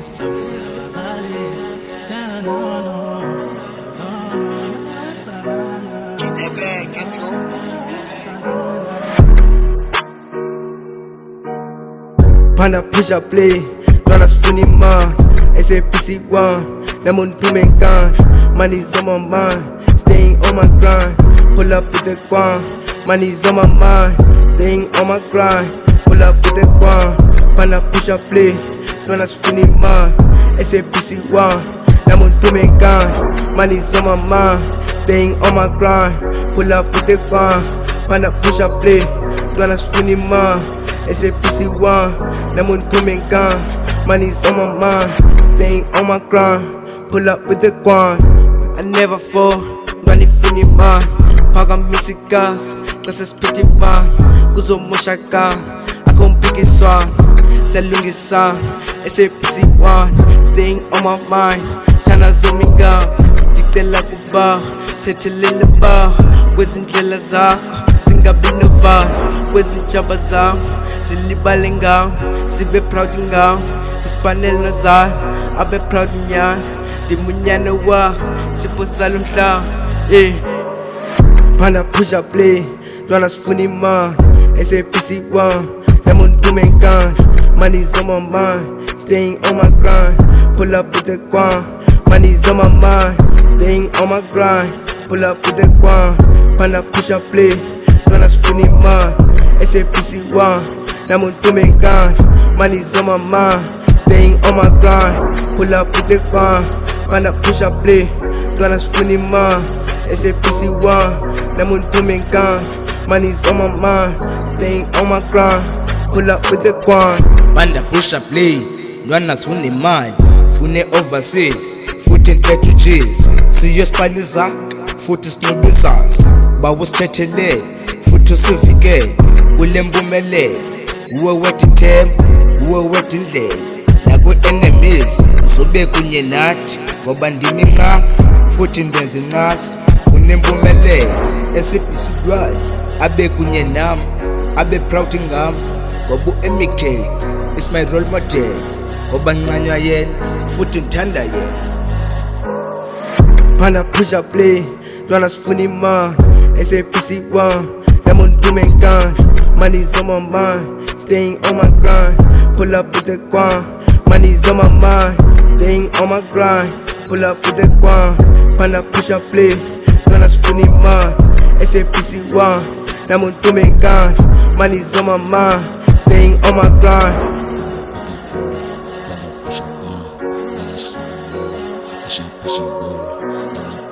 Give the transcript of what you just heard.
Panda push up play, Donna funny man. SAPC1, namun pumekan. Money's on my mind, staying on my grind. Pull up with the guan, money's on my mind, staying on my grind. Pull up with the guan, Panda push up play, Donna funny man. SAPC1, namun pumekan. Money's on my mind, staying on my grind. Pull up with the guan, Panda push up play, Donna funny man. SAPC1, namun pumekan. Money's on my mind, staying on my grind. Pull up with the guan, I never fall. Money funny man, paga misigas, that's pretty man. Kuzo moshaka, I come pick it swan. Selling it son, SAPC1, staying on my mind. Tana zominga, Tittle kuba, Tittle ba. Kwezindlela zakho, singabinova. Kwezinjaba zami, zilibale ngami, sibe proud ngami. Dispanel nazal, abe proud nyani. Dimunyana wa, sipo salum sha. Panda push up play, Donna's funny man. SAPC1, namun pumekan. Money's on my mind, staying on my grind. Pull up with the guan, money's on my mind, staying on my grind. Pull up with the guan, Panda push up play, Donna's funny man. SAPC1, namun pumekan. Money's on my mind, staying on my grind. Pull up with the guan, Panda push up play, Donna's funny man. SAPC1, namun pumekan. Money's on my mind, staying on my grind. Pull up with the guan. Panda push up play, Donna's funny man. Fune overseas, foot in petroches. Serious paniza, foot is no business. Bawo Tittle, foot to sufficate. Kulembumele, uwe wet tem, uwe wet inle. Nago enemies, zobe kunye nati. Ngoba ndimi nqasi, futhi ndenze nqasi. Funembumele, SAPC1, abe kunye nam, abe proud ngam. Ngoba MK is my role model. Ngoba nqanywa yena, futhi ngithanda yena. Panda push up play, Donna's funny man. SAPC1, namun pumekan. Money's on my mind, staying on my grind. Pull up with the guan, money's on my mind, staying on my grind. Pull up with the guan, Panda push up play, Donna's funny man. SAPC1, namun pumekan. Money's on my mind, staying on my grind. SAPC1,